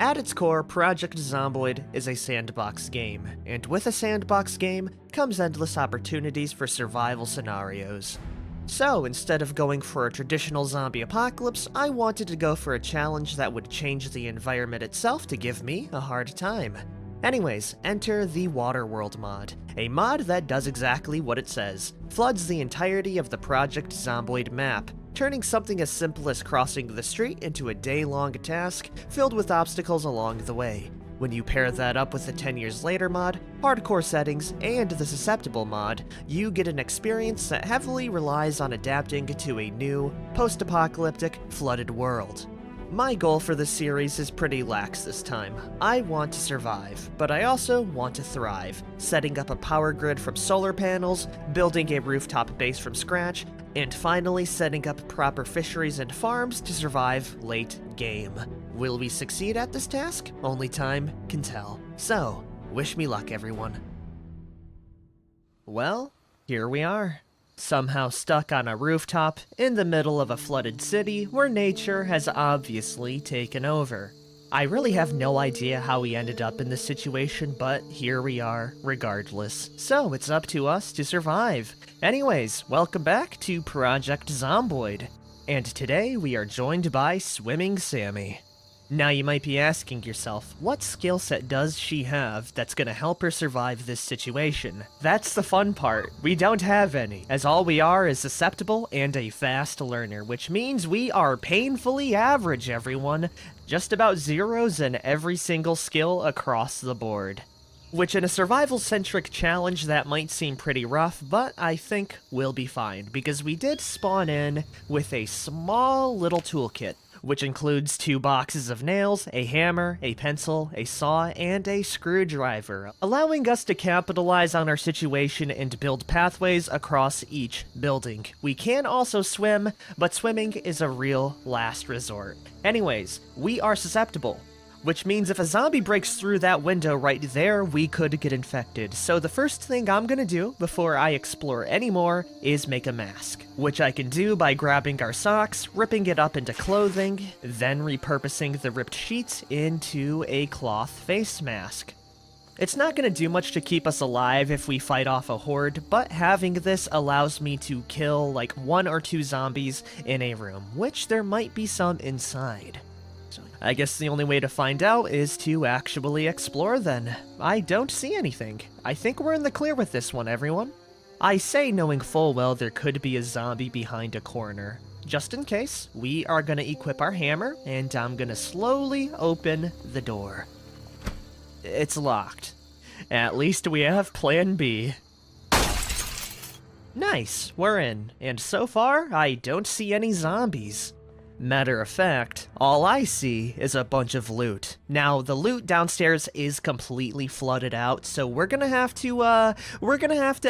At its core, Project Zomboid is a sandbox game, and with a sandbox game comes endless opportunities for survival scenarios. So, instead of going for a traditional zombie apocalypse, I wanted to go for a challenge that would change the environment itself to give me a hard time. Anyways, enter the Waterworld mod, a mod that does exactly what it says, floods the entirety of the Project Zomboid map, turning something as simple as crossing the street into a day-long task filled with obstacles along the way. When you pair that up with the 10 Years Later mod, hardcore settings, and the Susceptible mod, you get an experience that heavily relies on adapting to a new, post-apocalyptic, flooded world. My goal for this series is pretty lax this time. I want to survive, but I also want to thrive, setting up a power grid from solar panels, building a rooftop base from scratch, and finally setting up proper fisheries and farms to survive late game. Will we succeed at this task? Only time can tell. So, wish me luck, everyone. Well, here we are. Somehow stuck on a rooftop in the middle of a flooded city where nature has obviously taken over. I really have no idea how we ended up in this situation, but here we are regardless. So it's up to us to survive. Anyways, welcome back to Project Zomboid. And today we are joined by Swimming Sammy. Now you might be asking yourself, what skill set does she have that's gonna help her survive this situation? That's the fun part. We don't have any, as all we are is susceptible and a fast learner, which means we are painfully average, everyone. Just about zeros in every single skill across the board. Which in a survival-centric challenge that might seem pretty rough, but I think we'll be fine, because we did spawn in with a small little toolkit, which includes 2 boxes of nails, a hammer, a pencil, a saw, and a screwdriver, allowing us to capitalize on our situation and build pathways across each building. We can also swim, but swimming is a real last resort. Anyways, we are susceptible, which means if a zombie breaks through that window right there, we could get infected. So the first thing I'm gonna do before I explore any more is make a mask, which I can do by grabbing our socks, ripping it up into clothing, then repurposing the ripped sheets into a cloth face mask. It's not gonna do much to keep us alive if we fight off a horde, but having this allows me to kill like 1 or 2 zombies in a room, which there might be some inside. I guess the only way to find out is to actually explore then. I don't see anything. I think we're in the clear with this one, everyone. I say knowing full well there could be a zombie behind a corner. Just in case, we are gonna equip our hammer, and I'm gonna slowly open the door. It's locked. At least we have plan B. Nice, we're in, and so far, I don't see any zombies. Matter of fact, all I see is a bunch of loot. Now, the loot downstairs is completely flooded out, so we're gonna have to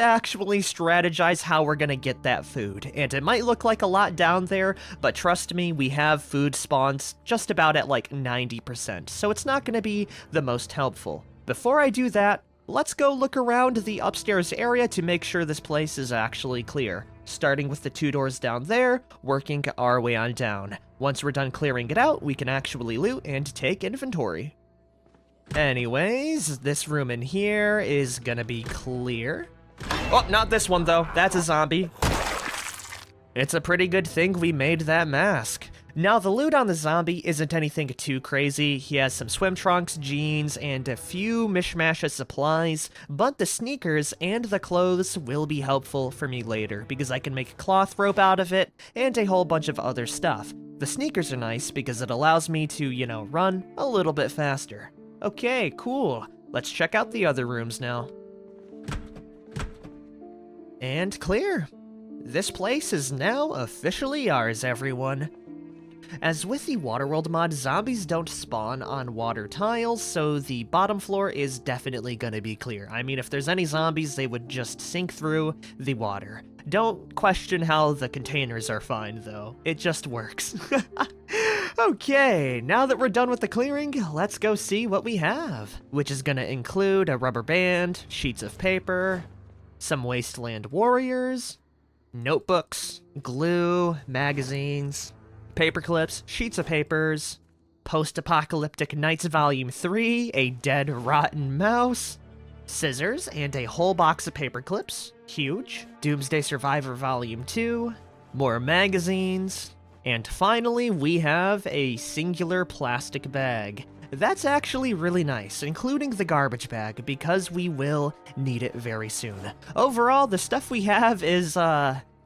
actually strategize how we're gonna get that food. And it might look like a lot down there, but trust me, we have food spawns just about at like 90%, so it's not gonna be the most helpful. Before I do that, let's go look around the upstairs area to make sure this place is actually clear. Starting with the 2 doors down there, working our way on down. Once we're done clearing it out, we can actually loot and take inventory. Anyways, this room in here is gonna be clear. Oh, not this one though, that's a zombie. It's a pretty good thing we made that mask. Now, the loot on the zombie isn't anything too crazy. He has some swim trunks, jeans, and a few mishmash of supplies, but the sneakers and the clothes will be helpful for me later, because I can make cloth rope out of it, and a whole bunch of other stuff. The sneakers are nice because it allows me to, run a little bit faster. Okay, cool. Let's check out the other rooms now. And clear. This place is now officially ours, everyone. As with the Waterworld mod, zombies don't spawn on water tiles, so the bottom floor is definitely gonna be clear. I mean, if there's any zombies, they would just sink through the water. Don't question how the containers are fine, though. It just works. Okay, now that we're done with the clearing, let's go see what we have. Which is gonna include a rubber band, sheets of paper, some wasteland warriors, notebooks, glue, magazines, paper clips, sheets of papers, Post-Apocalyptic Nights Volume 3, a dead rotten mouse, scissors, and a whole box of paper clips. Huge. Doomsday Survivor Volume 2, more magazines, and finally we have a singular plastic bag. That's actually really nice, including the garbage bag, because we will need it very soon. Overall, the stuff we have is,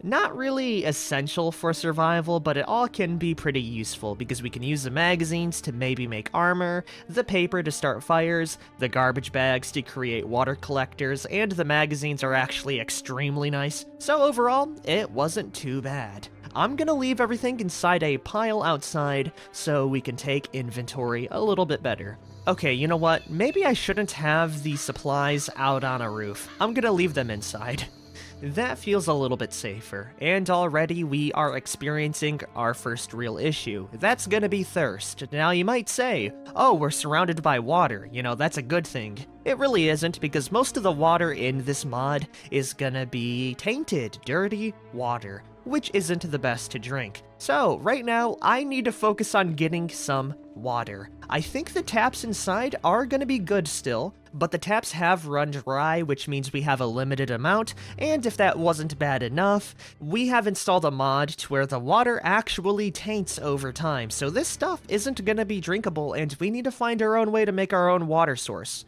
not really essential for survival, but it all can be pretty useful because we can use the magazines to maybe make armor, the paper to start fires, the garbage bags to create water collectors, and the magazines are actually extremely nice. So overall, it wasn't too bad. I'm gonna leave everything inside a pile outside so we can take inventory a little bit better. Okay, you know what? Maybe I shouldn't have the supplies out on a roof. I'm gonna leave them inside. That feels a little bit safer, and already we are experiencing our first real issue. That's gonna be thirst. Now you might say, oh, we're surrounded by water, you know, that's a good thing. It really isn't, because most of the water in this mod is gonna be tainted, dirty water, which isn't the best to drink. So, right now, I need to focus on getting some water. I think the taps inside are gonna be good still, but the taps have run dry, which means we have a limited amount, and if that wasn't bad enough, we have installed a mod to where the water actually taints over time, so this stuff isn't gonna be drinkable, and we need to find our own way to make our own water source.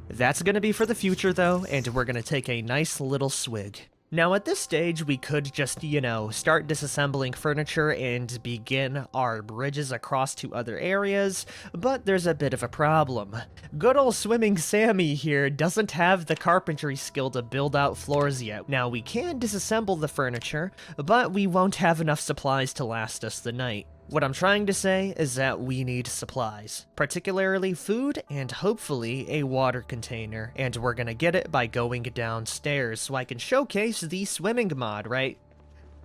That's gonna be for the future though, and we're gonna take a nice little swig. Now at this stage, we could just, you know, start disassembling furniture and begin our bridges across to other areas, but there's a bit of a problem. Good old Swimming Sammy here doesn't have the carpentry skill to build out floors yet. Now we can disassemble the furniture, but we won't have enough supplies to last us the night. What I'm trying to say is that we need supplies, particularly food and hopefully a water container, and we're gonna get it by going downstairs so I can showcase the swimming mod, right?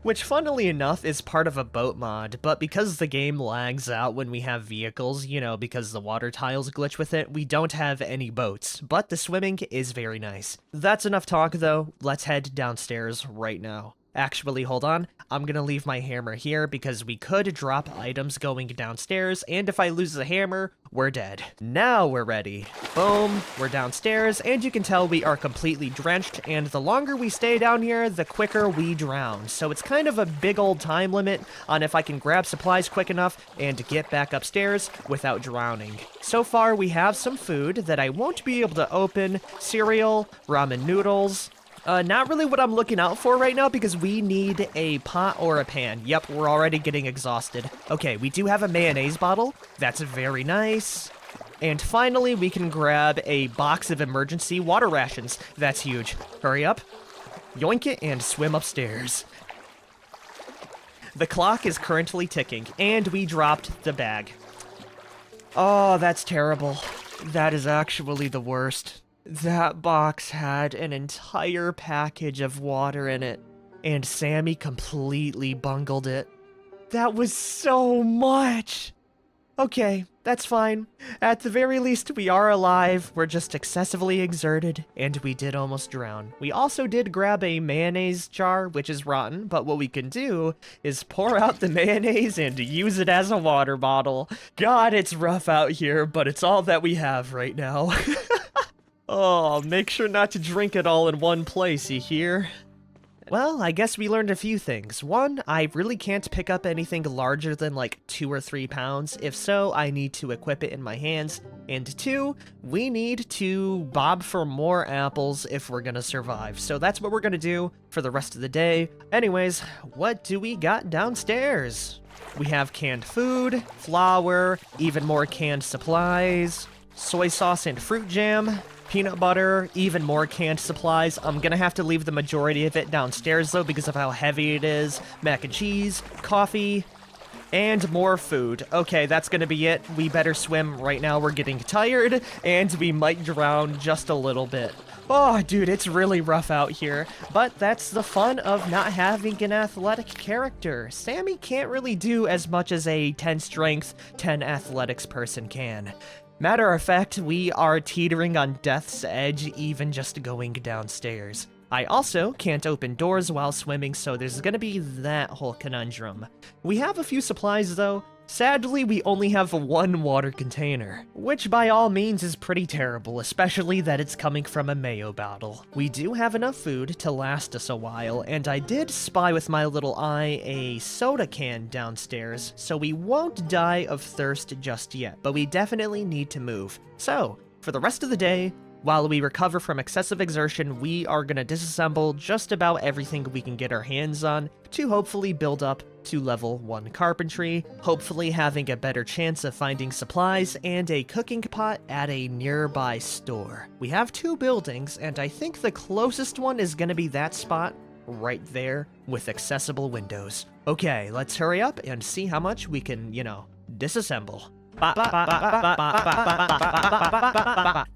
Which funnily enough is part of a boat mod, but because the game lags out when we have vehicles, you know, because the water tiles glitch with it, we don't have any boats, but the swimming is very nice. That's enough talk though, let's head downstairs right now. Actually, hold on. I'm gonna leave my hammer here because we could drop items going downstairs, and if I lose the hammer, we're dead. Now we're ready. Boom, we're downstairs, and you can tell we are completely drenched, and the longer we stay down here, the quicker we drown. So it's kind of a big old time limit on if I can grab supplies quick enough and get back upstairs without drowning. So far, we have some food that I won't be able to open. Cereal, ramen noodles. Not really what I'm looking out for right now because we need a pot or a pan. Yep, we're already getting exhausted. Okay, we do have a mayonnaise bottle. That's very nice. And finally, we can grab a box of emergency water rations. That's huge. Hurry up, yoink it, and swim upstairs. The clock is currently ticking, and we dropped the bag. Oh, that's terrible. That is actually the worst. That box had an entire package of water in it, and Sammy completely bungled it. That was so much! Okay, that's fine. At the very least, we are alive, we're just excessively exerted, and we did almost drown. We also did grab a mayonnaise jar, which is rotten, but what we can do is pour out the mayonnaise and use it as a water bottle. God, it's rough out here, but it's all that we have right now. Oh, make sure not to drink it all in one place, you hear? Well, I guess we learned a few things. One, I really can't pick up anything larger than like 2 or 3 pounds. If so, I need to equip it in my hands. And 2, we need to bob for more apples if we're gonna survive. So that's what we're gonna do for the rest of the day. Anyways, what do we got downstairs? We have canned food, flour, even more canned supplies, soy sauce and fruit jam, peanut butter, even more canned supplies. I'm gonna have to leave the majority of it downstairs though because of how heavy it is. Mac and cheese, coffee, and more food. Okay, that's gonna be it. We better swim right now. We're getting tired, and we might drown just a little bit. Oh, dude, it's really rough out here. But that's the fun of not having an athletic character. Sammy can't really do as much as a 10 strength, 10 athletics person can. Matter of fact, we are teetering on death's edge even just going downstairs. I also can't open doors while swimming, so there's gonna be that whole conundrum. We have a few supplies though, Sadly, we only have one water container, which by all means is pretty terrible, especially that it's coming from a mayo bottle. We do have enough food to last us a while, and I did spy with my little eye a soda can downstairs, so we won't die of thirst just yet, but we definitely need to move. So, for the rest of the day, while we recover from excessive exertion, we are gonna disassemble just about everything we can get our hands on to hopefully build up to level 1 carpentry, hopefully having a better chance of finding supplies and a cooking pot at a nearby store. We have 2 buildings, and I think the closest one is gonna be that spot right there with accessible windows. Okay, let's hurry up and see how much we can, disassemble.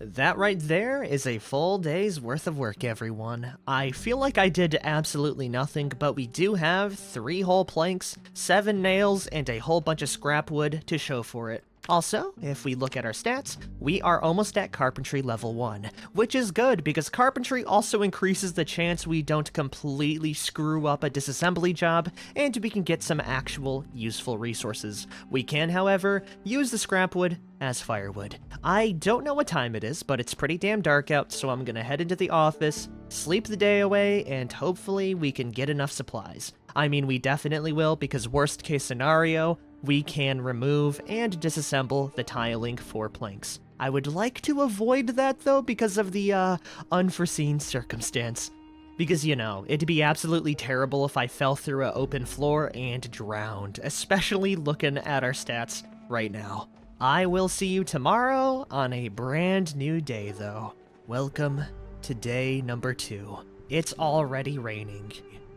That right there is a full day's worth of work, everyone. I feel like I did absolutely nothing, but we do have 3 whole planks, 7 nails, and a whole bunch of scrap wood to show for it. Also, if we look at our stats, we are almost at carpentry level 1, which is good because carpentry also increases the chance we don't completely screw up a disassembly job and we can get some actual useful resources. We can, however, use the scrap wood as firewood. I don't know what time it is, but it's pretty damn dark out, so I'm gonna head into the office, sleep the day away, and hopefully we can get enough supplies. I mean, we definitely will, because worst case scenario, we can remove and disassemble the tiling for planks. I would like to avoid that though because of the unforeseen circumstance. Because, it'd be absolutely terrible if I fell through an open floor and drowned, especially looking at our stats right now. I will see you tomorrow on a brand new day though. Welcome to day number 2. It's already raining.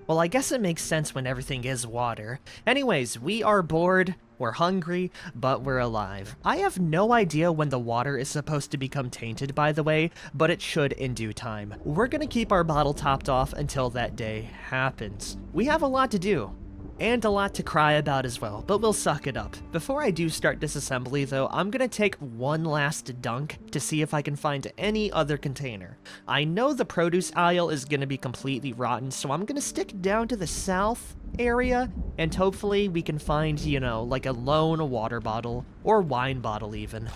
Well, I guess it makes sense when everything is water. Anyways, we are bored, we're hungry, but we're alive. I have no idea when the water is supposed to become tainted, by the way, but it should in due time. We're gonna keep our bottle topped off until that day happens. We have a lot to do. And a lot to cry about as well, but we'll suck it up. Before I do start disassembly though, I'm gonna take one last dunk to see if I can find any other container. I know the produce aisle is gonna be completely rotten, so I'm gonna stick down to the south area, and hopefully we can find, like a lone water bottle, or wine bottle even.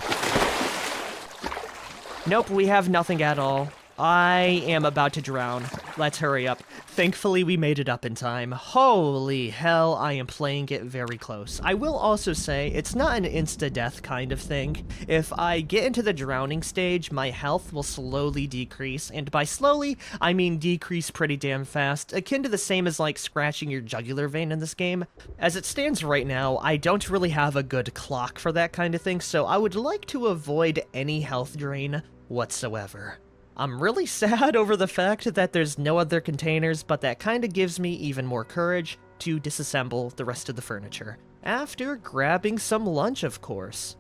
Nope, we have nothing at all. I am about to drown. Let's hurry up. Thankfully, we made it up in time. Holy hell, I am playing it very close. I will also say, it's not an insta-death kind of thing. If I get into the drowning stage, my health will slowly decrease, and by slowly, I mean decrease pretty damn fast, akin to the same as like scratching your jugular vein in this game. As it stands right now, I don't really have a good clock for that kind of thing, so I would like to avoid any health drain whatsoever. I'm really sad over the fact that there's no other containers, but that kinda gives me even more courage to disassemble the rest of the furniture. After grabbing some lunch, of course.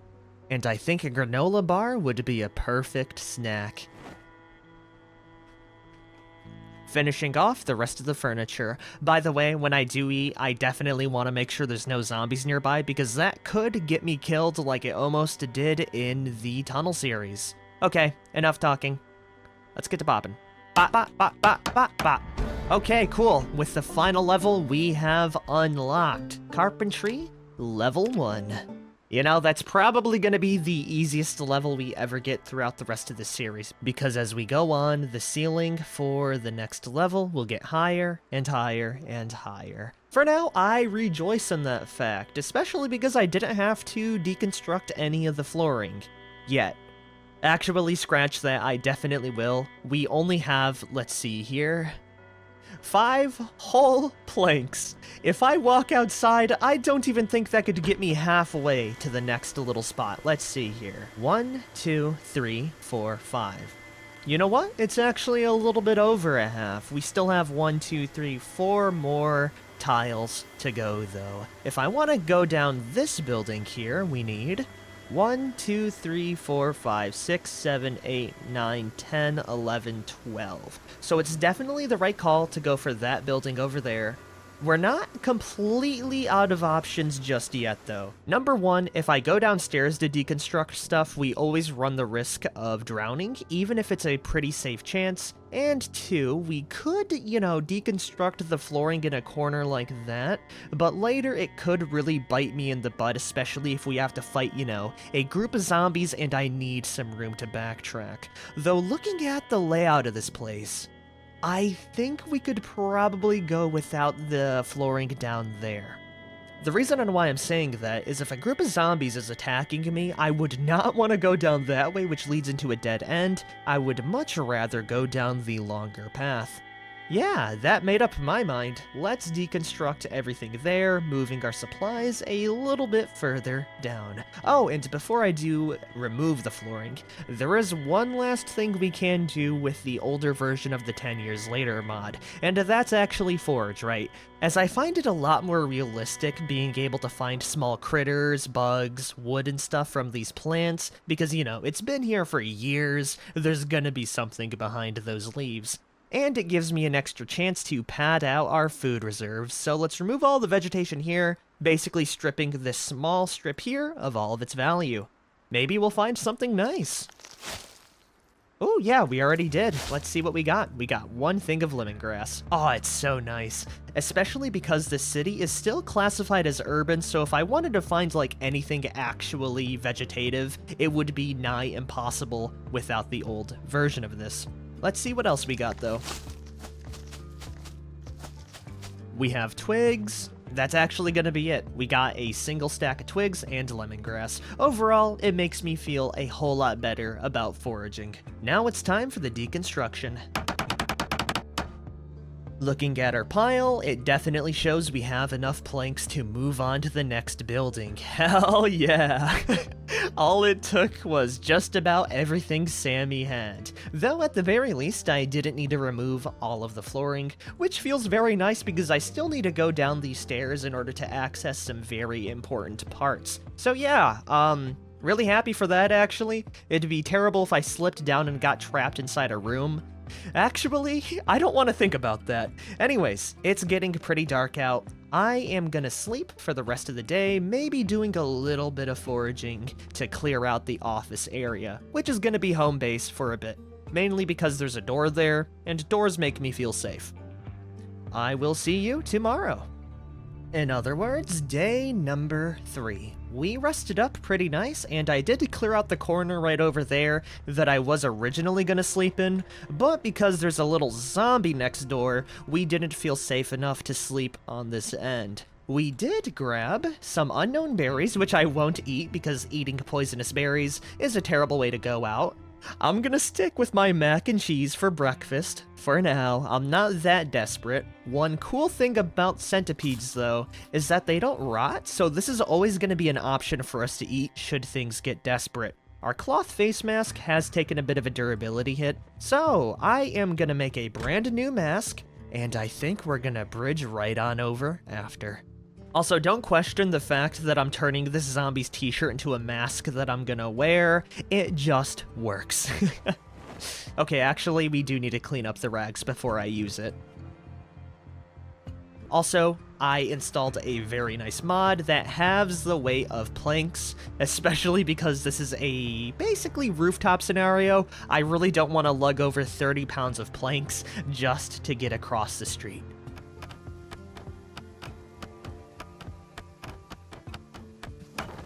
And I think a granola bar would be a perfect snack. Finishing off the rest of the furniture. By the way, when I do eat, I definitely want to make sure there's no zombies nearby, because that could get me killed like it almost did in the Tunnel series. Okay, enough talking. Let's get to bopping. Bop, bop, bop, bop, bop, bop. Okay, cool. With the final level, we have unlocked Carpentry Level 1. That's probably going to be the easiest level we ever get throughout the rest of the series, because as we go on, the ceiling for the next level will get higher and higher and higher. For now, I rejoice in that fact, especially because I didn't have to deconstruct any of the flooring yet. Actually, scratch that, I definitely will. We only have, let's see here, 5 whole planks. If I walk outside, I don't even think that could get me halfway to the next little spot. Let's see here. 1, 2, 3, 4, 5. You know what? It's actually a little bit over a half. We still have 1, 2, 3, 4 more tiles to go, though. If I want to go down this building here, we need 1, 2, 3, 4, 5, 6, 7, 8, 9, 10, 11, 12. So it's definitely the right call to go for that building over there. We're not completely out of options just yet, though. Number one, if I go downstairs to deconstruct stuff, we always run the risk of drowning, even if it's a pretty safe chance. And two, we could, deconstruct the flooring in a corner like that, but later it could really bite me in the butt, especially if we have to fight, a group of zombies and I need some room to backtrack. Though looking at the layout of this place, I think we could probably go without the flooring down there. The reason on why I'm saying that is if a group of zombies is attacking me, I would not want to go down that way, which leads into a dead end. I would much rather go down the longer path. Yeah, that made up my mind. Let's deconstruct everything there, moving our supplies a little bit further down. Oh, and before I do remove the flooring, there is one last thing we can do with the older version of the 10 years later mod, and that's actually forage, right? As I find it a lot more realistic being able to find small critters, bugs, wood and stuff from these plants, because it's been here for years, there's gonna be something behind those leaves. And it gives me an extra chance to pad out our food reserves, so let's remove all the vegetation here, basically stripping this small strip here of all of its value. Maybe we'll find something nice. Oh yeah, we already did. Let's see what we got. We got one thing of lemongrass. Oh, it's so nice. Especially because the city is still classified as urban, so if I wanted to find anything actually vegetative, it would be nigh impossible without the old version of this. Let's see what else we got, though. We have twigs. That's actually gonna be it. We got a single stack of twigs and lemongrass. Overall, it makes me feel a whole lot better about foraging. Now it's time for the deconstruction. Looking at our pile, it definitely shows we have enough planks to move on to the next building. Hell yeah! All it took was just about everything Sammy had. Though at the very least, I didn't need to remove all of the flooring, which feels very nice because I still need to go down these stairs in order to access some very important parts. So yeah, really happy for that actually. It'd be terrible if I slipped down and got trapped inside a room. Actually, I don't want to think about that. Anyways, it's getting pretty dark out. I am gonna sleep for the rest of the day, maybe doing a little bit of foraging to clear out the office area, which is gonna be home base for a bit, mainly because there's a door there, and doors make me feel safe. I will see you tomorrow. In other words, day number 3. We rested up pretty nice, and I did clear out the corner right over there that I was originally gonna sleep in, but because there's a little zombie next door, we didn't feel safe enough to sleep on this end. We did grab some unknown berries, which I won't eat because eating poisonous berries is a terrible way to go out. I'm gonna stick with my mac and cheese for breakfast. For now, I'm not that desperate. One cool thing about centipedes, though, is that they don't rot, so this is always gonna be an option for us to eat should things get desperate. Our cloth face mask has taken a bit of a durability hit, so I am gonna make a brand new mask, and I think we're gonna bridge right on over after. Also, don't question the fact that I'm turning this zombie's t-shirt into a mask that I'm gonna wear. It just works. Okay, actually, we do need to clean up the rags before I use it. Also, I installed a very nice mod that halves the weight of planks, especially because this is a basically rooftop scenario. I really don't want to lug over 30 pounds of planks just to get across the street.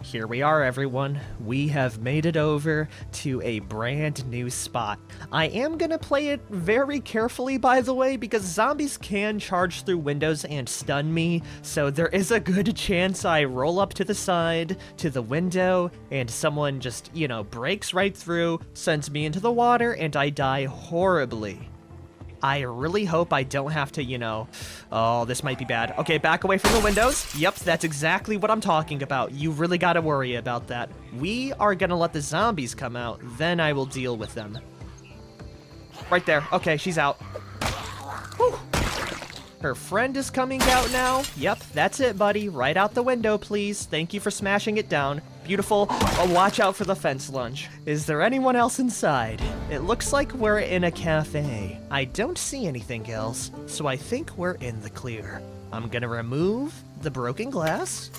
Here we are, everyone. We have made it over to a brand new spot. I am gonna play it very carefully, by the way, because zombies can charge through windows and stun me, so there is a good chance I roll up to the side, to the window, and someone just, breaks right through, sends me into the water, and I die horribly. I really hope I don't have to, oh, this might be bad. Okay, back away from the windows. Yep, that's exactly what I'm talking about. You really gotta worry about that. We are gonna let the zombies come out, then I will deal with them. Right there. Okay, she's out. Whew. Her friend is coming out now. Yep, that's it, buddy. Right out the window, please. Thank you for smashing it down. Beautiful. Oh, watch out for the fence lunge. Is there anyone else inside? It looks like we're in a cafe. I don't see anything else, so I think we're in the clear. I'm gonna remove the broken glass.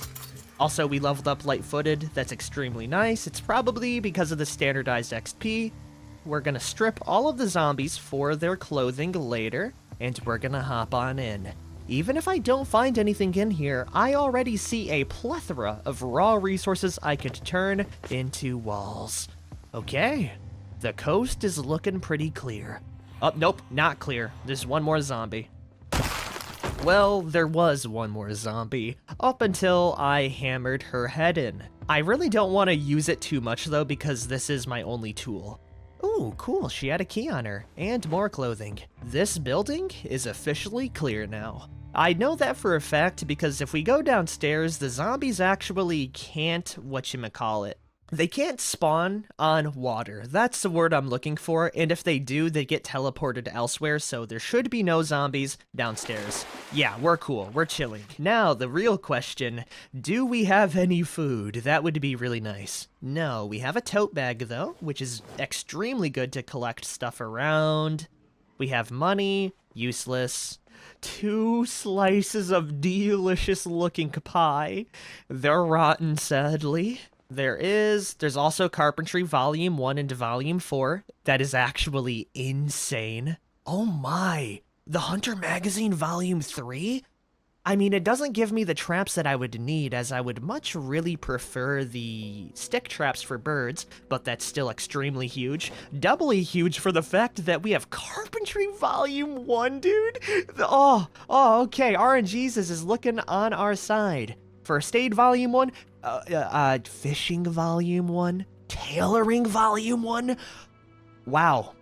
Also, we leveled up light-footed. That's extremely nice. It's probably because of the standardized XP. We're gonna strip all of the zombies for their clothing later, and we're gonna hop on in. Even if I don't find anything in here, I already see a plethora of raw resources I could turn into walls. Okay, the coast is looking pretty clear. Oh, nope, not clear. There's one more zombie. Well, there was one more zombie, up until I hammered her head in. I really don't want to use it too much though, because this is my only tool. Ooh, cool, she had a key on her, and more clothing. This building is officially clear now. I know that for a fact because if we go downstairs, the zombies actually can't, whatchamacallit, they can't spawn on water. That's the word I'm looking for, and if they do, they get teleported elsewhere, so there should be no zombies downstairs. Yeah, we're cool, we're chilling. Now, the real question, do we have any food? That would be really nice. No, we have a tote bag though, which is extremely good to collect stuff around. We have money, useless. 2 slices of delicious looking pie. They're rotten, sadly. There's also Carpentry Volume 1 and Volume 4. That is actually insane. Oh my, the Hunter Magazine Volume 3? I mean, it doesn't give me the traps that I would need, as I would much really prefer the stick traps for birds, but that's still extremely huge. Doubly huge for the fact that we have Carpentry Volume 1, dude. Oh, okay, RNGesus is looking on our side. First Aid Volume 1, Fishing Volume 1, Tailoring Volume 1. Wow.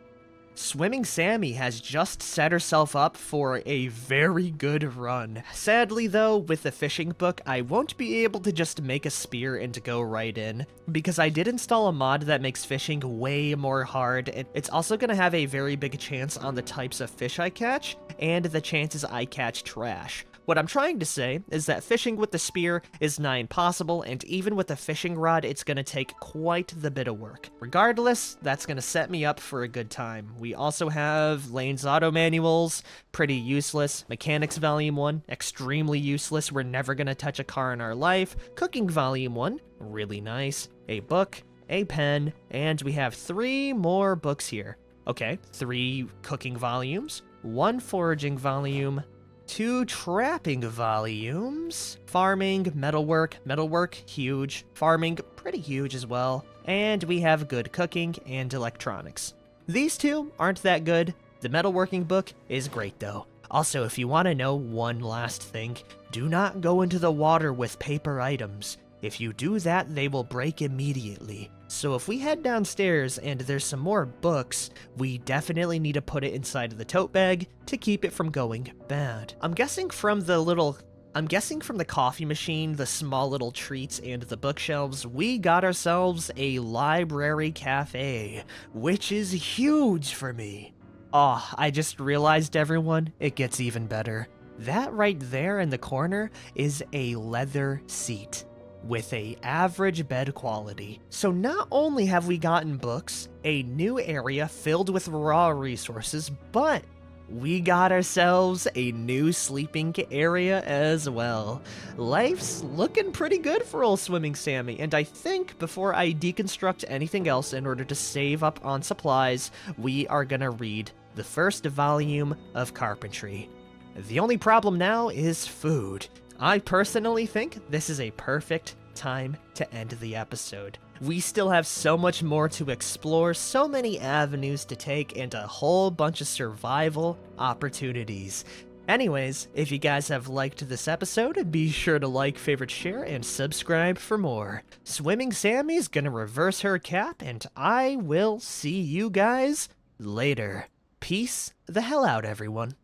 Swimming Sammy has just set herself up for a very good run. Sadly though, with the fishing book, I won't be able to just make a spear and go right in, because I did install a mod that makes fishing way more hard, and it's also going to have a very big chance on the types of fish I catch, and the chances I catch trash. What I'm trying to say is that fishing with the spear is nigh impossible, and even with the fishing rod, it's going to take quite the bit of work. Regardless, that's going to set me up for a good time. We also have Lane's Auto Manuals, pretty useless. Mechanics Volume 1, extremely useless. We're never going to touch a car in our life. Cooking Volume 1, really nice. A book, a pen, and we have 3 more books here. Okay, 3 cooking volumes, 1 foraging volume, 2 trapping volumes, farming, metalwork, huge, farming, pretty huge as well, and we have good cooking and electronics. These 2 aren't that good. The metalworking book is great though. Also, if you want to know one last thing, do not go into the water with paper items. If you do that, they will break immediately. So if we head downstairs and there's some more books, we definitely need to put it inside of the tote bag to keep it from going bad. I'm guessing from the coffee machine, the small little treats, and the bookshelves, we got ourselves a library cafe, which is huge for me. Oh, I just realized, everyone, it gets even better. That right there in the corner is a leather seat with a average bed quality. So not only have we gotten books, a new area filled with raw resources, but we got ourselves a new sleeping area as well. Life's looking pretty good for old Swimming Sammy, and I think before I deconstruct anything else in order to save up on supplies, we are gonna read the first volume of Carpentry. The only problem now is food. I personally think this is a perfect time to end the episode. We still have so much more to explore, so many avenues to take, and a whole bunch of survival opportunities. Anyways, if you guys have liked this episode, be sure to like, favorite, share, and subscribe for more. Swimming Sammy's gonna reverse her cap, and I will see you guys later. Peace the hell out, everyone.